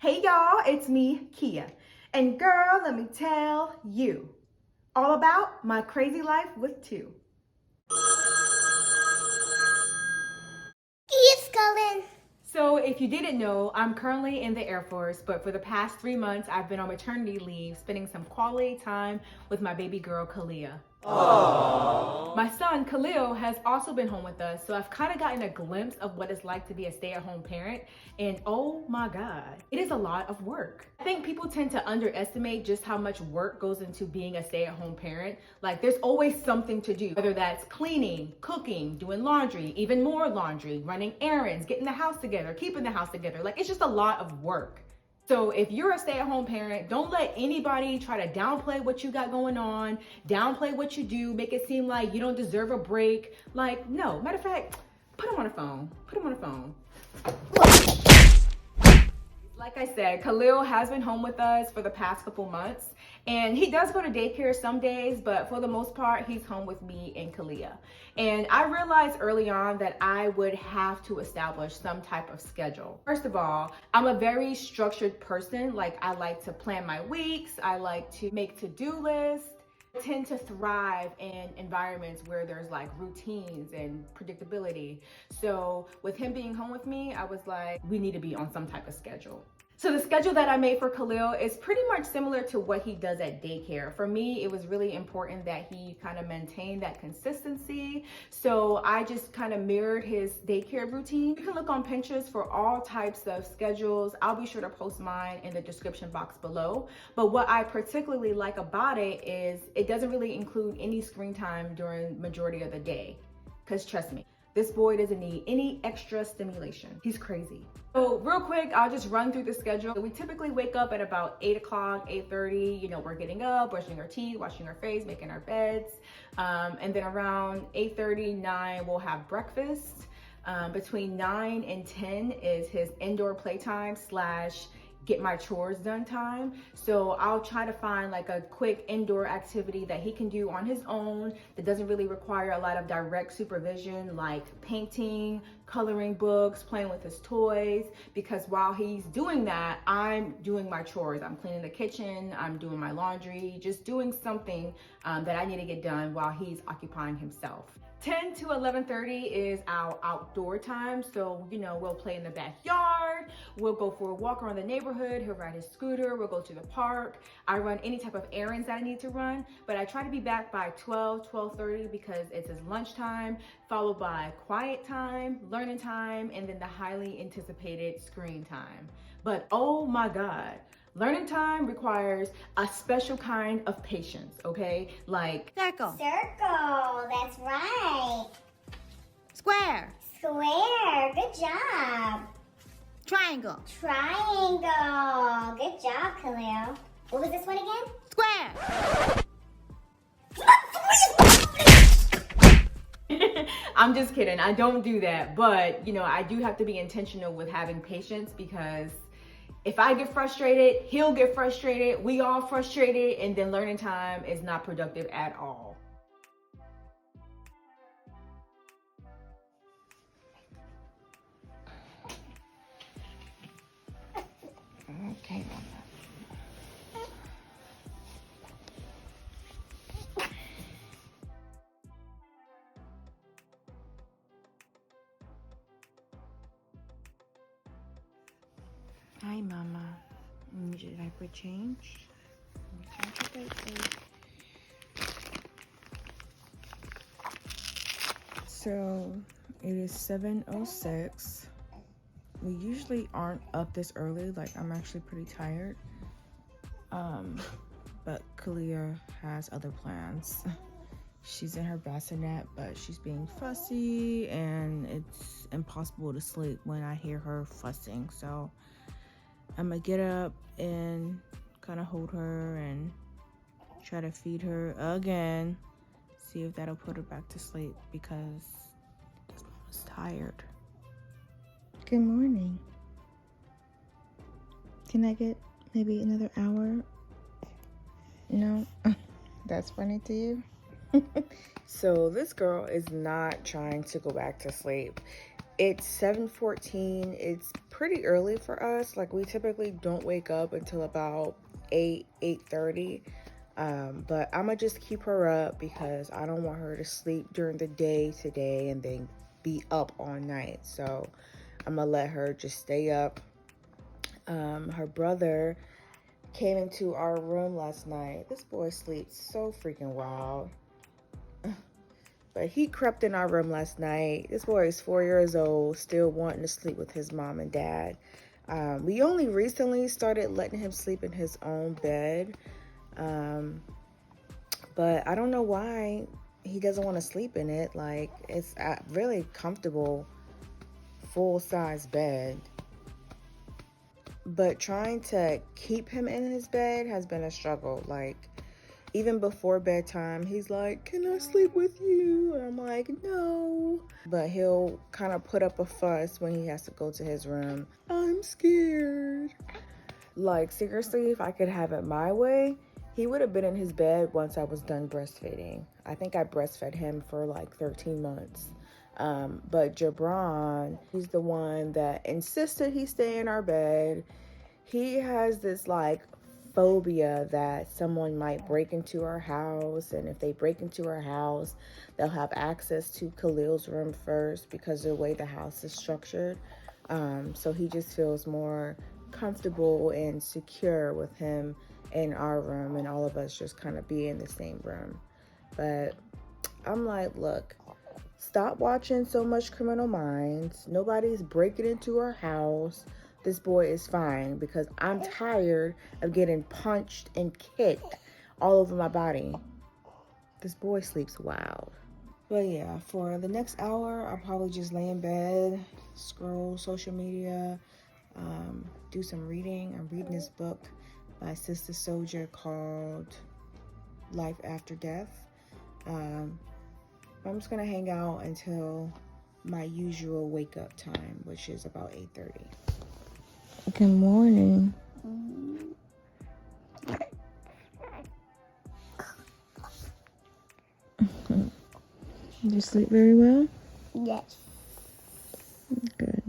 Hey y'all, it's me, Kia. And girl, let me tell you all about my crazy life with two. Yes, Colin. So if you didn't know, I'm currently in the Air Force, but for the past 3 months, I've been on maternity leave, spending some quality time with my baby girl, Kahlil. Aww. My son, Kahlil, has also been home with us, so I've kind of gotten a glimpse of what it's like to be a stay-at-home parent, and oh my God, it is a lot of work. I think people tend to underestimate just how much work goes into being a stay-at-home parent. Like, there's always something to do, whether that's cleaning, cooking, doing laundry, even more laundry, running errands, getting the house together, keeping the house together. Like, it's just a lot of work. So if you're a stay-at-home parent, don't let anybody try to downplay what you got going on, downplay what you do, make it seem like you don't deserve a break. Like, no, matter of fact, put them on the phone, Like I said, Kahlil has been home with us for the past couple months, and he does go to daycare some days, but for the most part, he's home with me and Kahlil. And I realized early on that I would have to establish some type of schedule. First of all, I'm a very structured person. Like, I like to plan my weeks. I like to make to-do lists. I tend to thrive in environments where there's like routines and predictability. So with him being home with me, I was like, we need to be on some type of schedule. So the schedule that I made for Kahlil is pretty much similar to what he does at daycare. For me, it was really important that he kind of maintain that consistency. So I just kind of mirrored his daycare routine. You can look on Pinterest for all types of schedules. I'll be sure to post mine in the description box below. But what I particularly like about it is it doesn't really include any screen time during majority of the day. Because trust me, this boy doesn't need any extra stimulation. He's crazy. So real quick, I'll just run through the schedule. We typically wake up at about 8 o'clock, 8:30. You know, we're getting up, brushing our teeth, washing our face, making our beds. And then around 8:30, 9, we'll have breakfast. Between 9 and 10 is his indoor playtime / get my chores done time. So I'll try to find like a quick indoor activity that he can do on his own that doesn't really require a lot of direct supervision, like painting, coloring books, playing with his toys, because while he's doing that, I'm doing my chores. I'm cleaning the kitchen, I'm doing my laundry, just doing something that I need to get done while he's occupying himself. 10 to 11:30 is our outdoor time. So, you know, we'll play in the backyard. We'll go for a walk around the neighborhood. He'll ride his scooter. We'll go to the park. I run any type of errands that I need to run, but I try to be back by 12:30 because it's his lunchtime, followed by quiet time, learning time, and then the highly anticipated screen time. But oh my God, learning time requires a special kind of patience, okay? Like Circle. Circle. That's right. Square. Square. Good job. Triangle. Triangle. Good job, Kahlil. What was this one again? Square. I'm just kidding. I don't do that. But, you know, I do have to be intentional with having patience because if I get frustrated, he'll get frustrated, we all frustrated, and then learning time is not productive at all. Okay, Hi, Mama. Need your diaper changed? Change your diaper. So it is 7:06. We usually aren't up this early. Like, I'm actually pretty tired. But Kahlil has other plans. She's in her bassinet, but she's being fussy, and it's impossible to sleep when I hear her fussing. So I'm gonna get up and kind of hold her and try to feed her again. See if that'll put her back to sleep because this mama's tired. Good morning. Can I get maybe another hour? No? That's funny to you? So this girl is not trying to go back to sleep. It's 7:14. It's pretty early for us. Like, we typically don't wake up until about 8:30. But I'm gonna just keep her up because I don't want her to sleep during the day today and then be up all night. So I'm gonna let her just stay up. Her brother came into our room last night. This boy sleeps so freaking wild. But he crept in our room last night. This boy is 4 years old, still wanting to sleep with his mom and dad. We only recently started letting him sleep in his own bed. But I don't know why he doesn't want to sleep in it. Like, it's a really comfortable, full-size bed. But trying to keep him in his bed has been a struggle. Like, even before bedtime, he's like, "Can I sleep with you?" And I'm like, "No." But he'll kind of put up a fuss when he has to go to his room. "I'm scared." Like, seriously, if I could have it my way, he would have been in his bed once I was done breastfeeding. I think I breastfed him for like 13 months. But Jabron, he's the one that insisted he stay in our bed. He has this like phobia that someone might break into our house, and if they break into our house, they'll have access to Kahlil's room first because of the way the house is structured. So he just feels more comfortable and secure with him in our room, and all of us just kind of be in the same room. But I'm like, look, stop watching so much Criminal Minds. Nobody's breaking into our house. This boy is fine, because I'm tired of getting punched and kicked all over my body. This boy sleeps wild. But yeah, for the next hour, I'll probably just lay in bed, scroll social media, do some reading. I'm reading this book by Sister Soldier called Life After Death. I'm just gonna hang out until my usual wake up time, which is about 8:30. Good morning. Did you sleep very well? Yes. Good.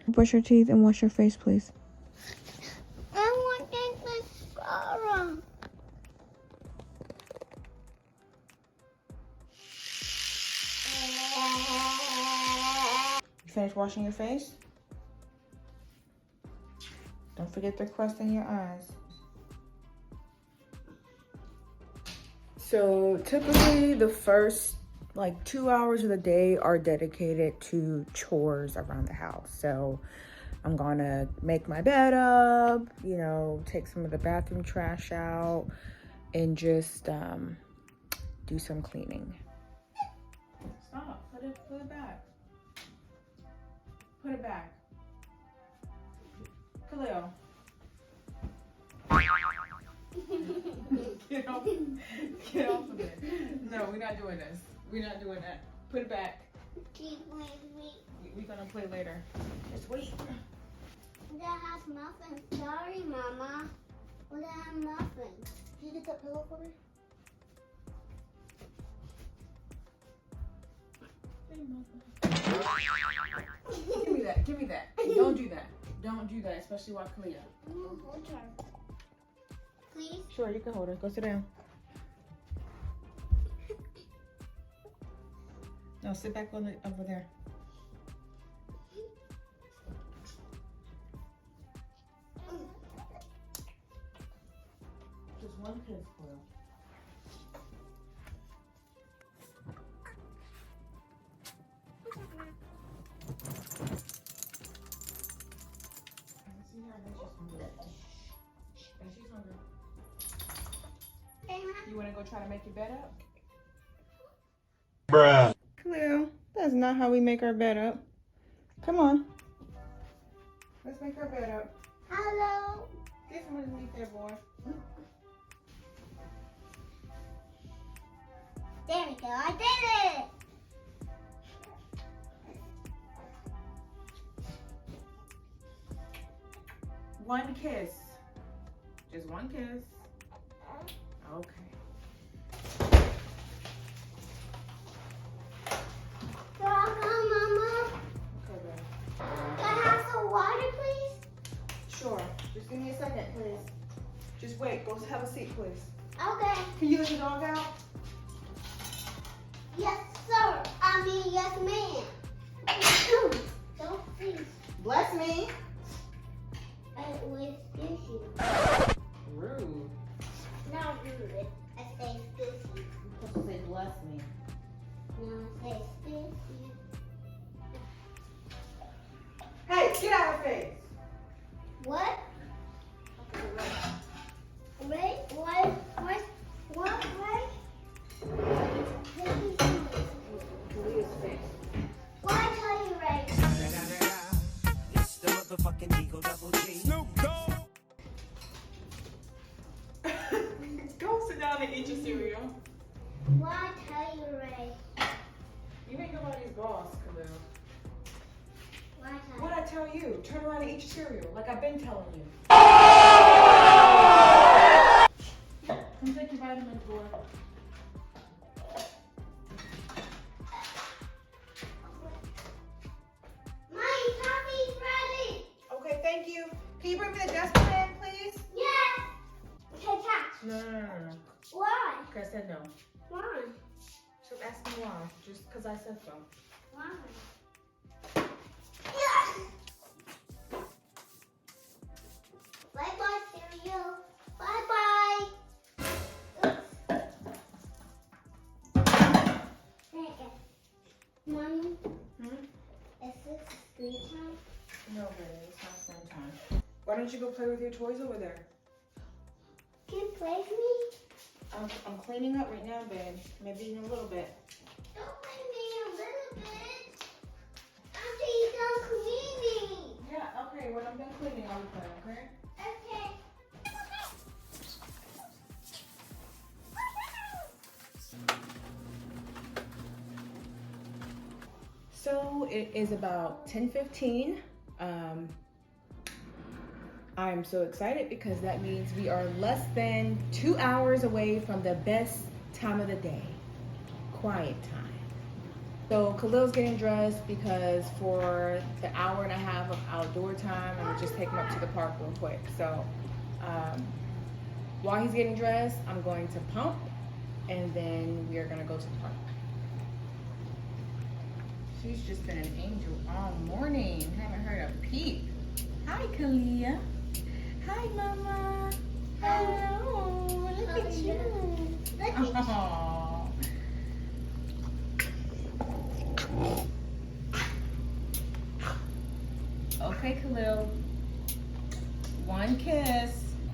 Brush your teeth and wash your face, please. I want to take the mascara. You finished washing your face? Don't forget the crust in your eyes. So typically the first like 2 hours of the day are dedicated to chores around the house. So I'm gonna make my bed up, you know, take some of the bathroom trash out, and just do some cleaning. Stop, put it back. Put it back. Kahlil. Get off of it. No, we're not doing this. We're not doing that. Put it back. We're gonna play later. Just wait. That has muffins. Sorry, Mama. Well, that has muffins. Can you get that pillow for me? Give me that. Give me that. Don't do that. Don't do that, especially while Kahlil. Hold her. Please? Sure, you can hold her. Go sit down. No, sit back over there. Just one kiss, Kahlil. You want to go try to make your bed up? Bruh. Kahlil, that's not how we make our bed up. Come on. Let's make our bed up. Hello. Get some underneath there, boy. There we go. I did it. One kiss. Just one kiss. Okay. Mama. Okay, babe. water, please? Sure. Just give me a second, please. Just wait. Go have a seat, please. Okay. Can you let the dog out? Yes, sir. I mean, yes, ma'am. Don't please. Bless me. With squishy. Rude. Not rude. I say squishy. You're supposed to say bless me. No, I say squishy. Hey, get out of her face. What? Wait, what? Kalia's face. Why tell you right? It's the motherfucking Eagle Double G. Snoop Dogg. Go sit down and eat your cereal. Why tell you right? You ain't nobody's boss, Kahlil. Why tell you? What'd I tell you? Turn around and eat your cereal, like I've been telling you. Come take your vitamins, boy. My coffee's ready. Okay, thank you. Can you bring me the dustpan, please? Yes. Okay, catch. No. Why? Okay, I said no. Why? So ask me why. Just because I said so. Why? Yes. Bye bye, cereal. Bye bye. Mommy, is this screen time? No, baby, it's not screen time. Why don't you go play with your toys over there? Can you play with me? I'm cleaning up right now, babe. Maybe in a little bit. Don't play me a little bit. After you done cleaning. Yeah, okay. When I'm done cleaning, I'll be playing, okay? Okay. So it is about 10:15. I'm so excited because that means we are less than 2 hours away from the best time of the day, quiet time. So Kahlil's getting dressed because for the hour and a half of outdoor time, I'm gonna just take him up to the park real quick. So while he's getting dressed, I'm going to pump and then we are gonna go to the park. She's just been an angel all morning. Haven't heard a peep. Hi, Kalia. Hi, Mama. Hello. Look at you. Look at you. Aww. Okay, Kahlil. One kiss.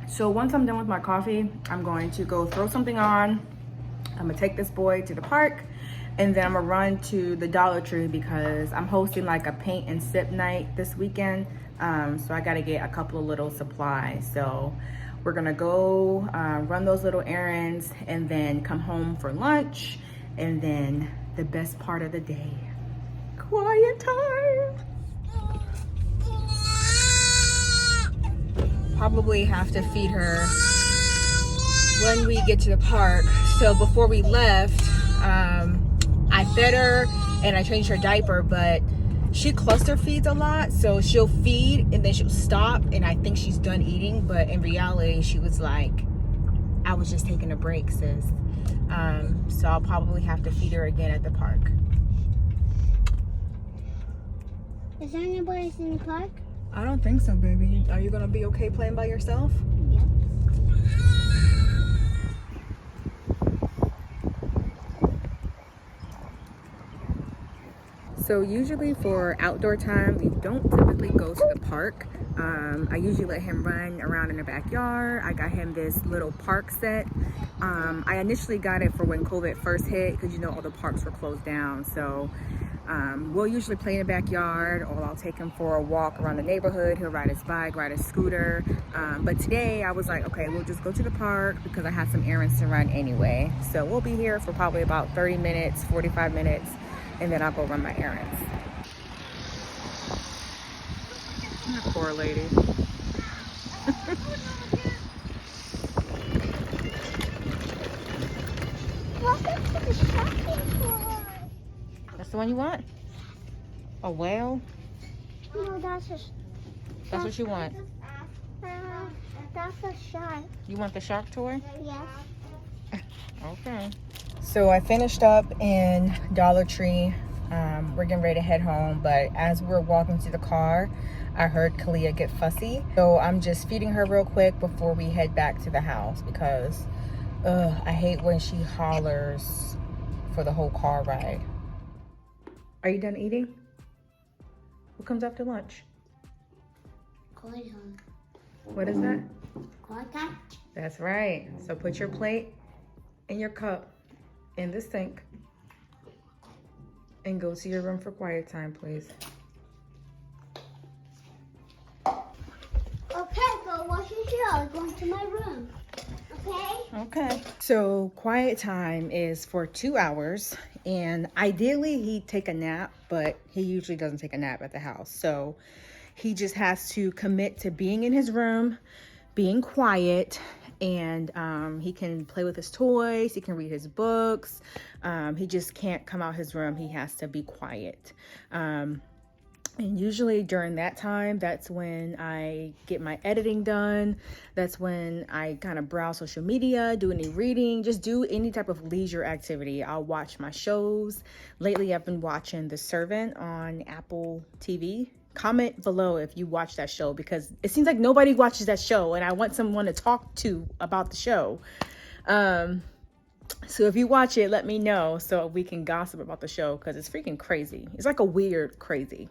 So once I'm done with my coffee, I'm going to go throw something on. I'm gonna take this boy to the park. And then I'm gonna run to the Dollar Tree because I'm hosting like a paint and sip night this weekend. So I gotta get a couple of little supplies. So we're gonna go run those little errands and then come home for lunch. And then the best part of the day, quiet time. Probably have to feed her when we get to the park. So before we left, I fed her and I changed her diaper, but she cluster feeds a lot. So she'll feed and then she'll stop and I think she's done eating. But in reality, she was like, I was just taking a break, sis. So I'll probably have to feed her again at the park. Is there anybody in the park? I don't think so, baby. Are you gonna be okay playing by yourself? Yeah. So usually for outdoor time, we don't typically go to the park. I usually let him run around in the backyard. I got him this little park set. I initially got it for when COVID first hit because you know all the parks were closed down. So we'll usually play in the backyard, or I'll take him for a walk around the neighborhood. He'll ride his bike, ride his scooter. But today I was like, okay, we'll just go to the park because I have some errands to run anyway. So we'll be here for probably about 30 minutes, 45 minutes. And then I'll go run my errands. Poor lady. Welcome to the shopping floor. That's the one you want? A whale? No, that's just. That's what you want. That's a shark. You want the shark toy? Yes. Okay. So I finished up in Dollar Tree. We're getting ready to head home, but as we're walking to the car, I heard Kahlil get fussy. So I'm just feeding her real quick before we head back to the house because I hate when she hollers for the whole car ride. Are you done eating? What comes after lunch? What is that? That's right. So put your plate and your cup in the sink and go to your room for quiet time, please. Okay, go wash your hair. Going to my room. Okay? Okay. So quiet time is for 2 hours, and ideally he'd take a nap, but he usually doesn't take a nap at the house. So he just has to commit to being in his room, being quiet, and he can play with his toys, he can read his books. He just can't come out his room. He has to be quiet. And usually during that time, that's when I get my editing done. That's when I kind of browse social media, do any reading, just do any type of leisure activity. I'll watch my shows. Lately, I've been watching The Servant on Apple TV. Comment below if you watch that show because it seems like nobody watches that show and I want someone to talk to about the show. So if you watch it, let me know so we can gossip about the show because it's freaking crazy. It's like a weird crazy.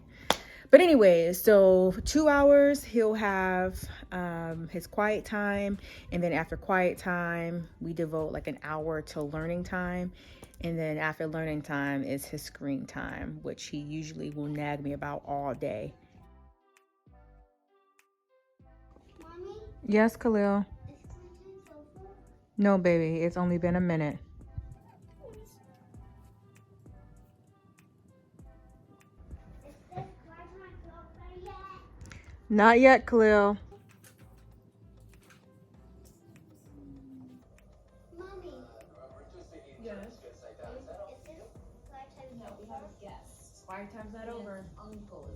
But anyways, so for 2 hours, he'll have his quiet time. And then after quiet time, we devote like an hour to learning time. And then after learning time is his screen time, which he usually will nag me about all day. Mommy, Yes, Kahlil. is cleaning over? No, baby, it's only been a minute. Is this classroom over yet? Not yet, Kahlil. Mommy, Yes. is this classroom over? Yes. Quiet time's not over. Uncle.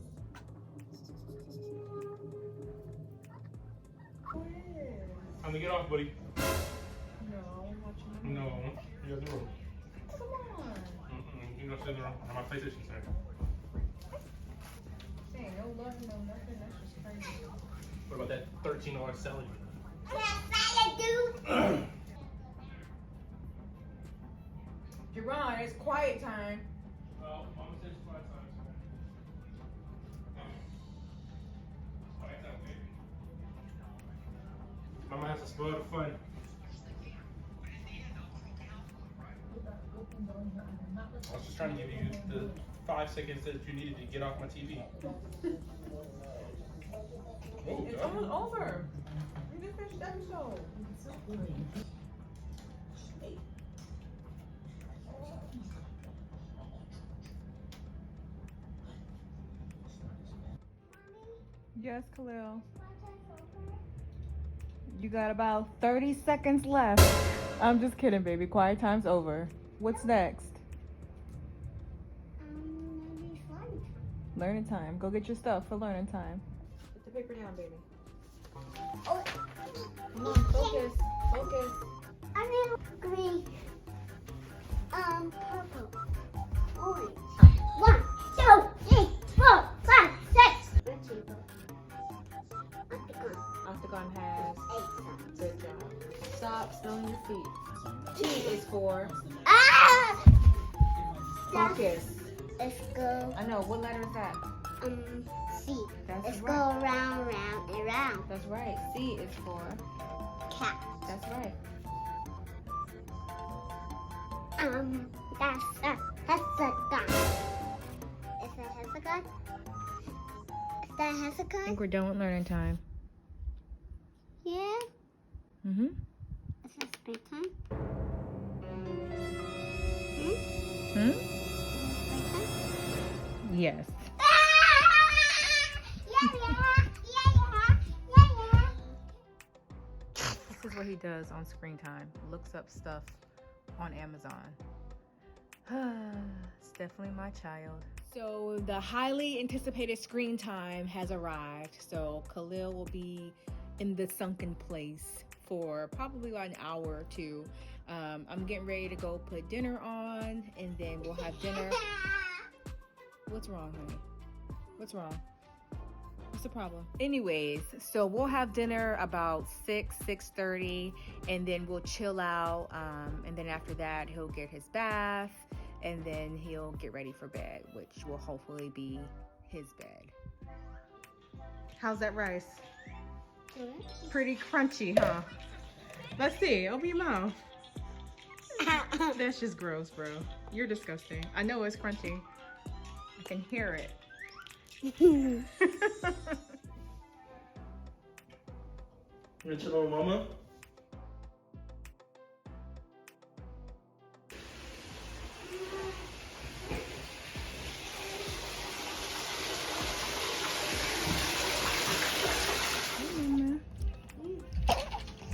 Time to get off, buddy. No, watching. No, you have the room. Come on. You don't sit in the room. On my PlayStation set. Dang, no love, no nothing. That's just crazy. What about that $13 salad? Jerron, it's quiet time. Well, Mama said it's quiet time. Quiet time, baby. Mama has to spoil the fun. I was just trying to give you the 5 seconds that you needed to get off my TV. Oh, It's God. almost over. We just finished the episode. Yes, Kahlil. You got about 30 seconds left. I'm just kidding, baby. Quiet time's over. What's next? Maybe fun. Learning time. Go get your stuff for learning time. Put the paper down, baby. Oh, Come on, focus. Focus. I mean green. Purple. Orange. 1, 2, 3, 4, 5, 6. Octagon has 8. good job. Stop smelling your feet. T is for Ah! focus. Let's go. I know. What letter is that? C. That's Let's go right. round, round, and round. That's right. C is for Cat. that's right. That's a hexagon. Is that hexagon? Is that I hexagon? think we're done with learning time. Yeah. Mm-hmm. Is that spring time? Hmm? Is that spring time? Yes. This is what he does on screen time. Looks up stuff on Amazon. It's definitely my child. So the highly anticipated screen time has arrived. So Kahlil will be in the sunken place for probably about an hour or two. I'm getting ready to go put dinner on, and then we'll have dinner. What's wrong, honey? What's wrong? What's the problem? Anyways, so we'll have dinner about 6:30, and then we'll chill out. And then after that, he'll get his bath, and then he'll get ready for bed, which will hopefully be his bed. How's that rice? Pretty crunchy, huh? Let's see. Open your mouth. That's just gross, bro. You're disgusting. I know it's crunchy. I can hear it. You want to chill on Mama?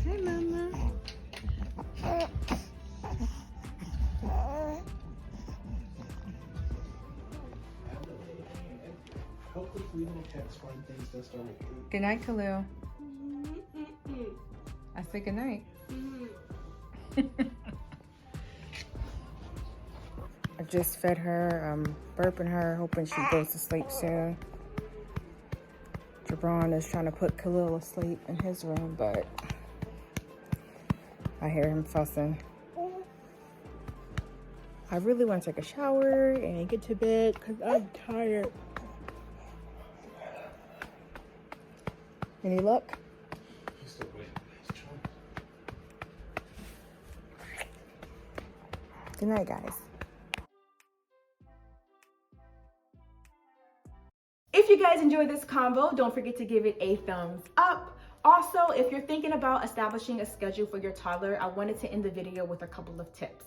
Hey, Mama. Hopefully little cats find things that start with food. Good night, Kahlil. I say good night. I just fed her. I'm burping her, hoping she goes to sleep soon. Jabron is trying to put Kahlil asleep in his room, but I hear him fussing. I really want to take a shower and get to bed because I'm tired. Any luck? He's still waiting. He's trying. Good night, guys. If you guys enjoyed this combo, don't forget to give it a thumbs up. Also, if you're thinking about establishing a schedule for your toddler, I wanted to end the video with a couple of tips.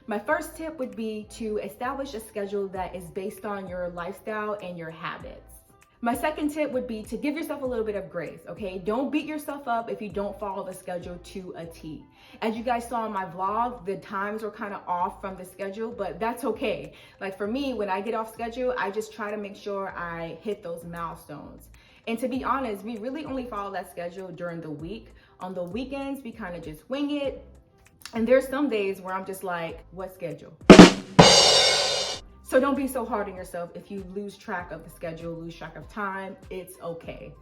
My first tip would be to establish a schedule that is based on your lifestyle and your habits. My second tip would be to give yourself a little bit of grace, okay? Don't beat yourself up if you don't follow the schedule to a T. As you guys saw in my vlog, the times were kind of off from the schedule, but that's okay. Like for me, when I get off schedule, I just try to make sure I hit those milestones. And to be honest, we really only follow that schedule during the week. On the weekends, we kind of just wing it. And there's some days where I'm just like, what schedule? So don't be so hard on yourself. If you lose track of the schedule, lose track of time, it's okay.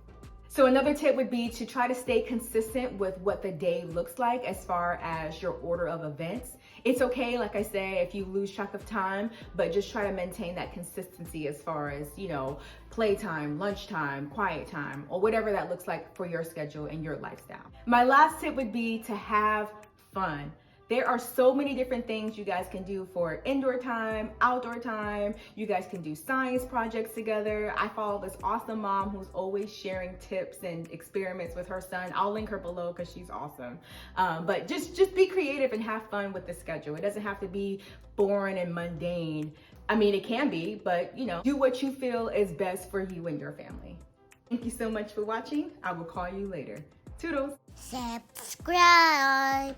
So another tip would be to try to stay consistent with what the day looks like as far as your order of events. It's okay, like I say, if you lose track of time, but just try to maintain that consistency as far as, you know, playtime, lunchtime, quiet time, or whatever that looks like for your schedule and your lifestyle. My last tip would be to have fun. There are so many different things you guys can do for indoor time, outdoor time. You guys can do science projects together. I follow this awesome mom who's always sharing tips and experiments with her son. I'll link her below because she's awesome. But just be creative and have fun with the schedule. It doesn't have to be boring and mundane. I mean, it can be, but you know, do what you feel is best for you and your family. Thank you so much for watching. I will call you later. Toodles. Subscribe.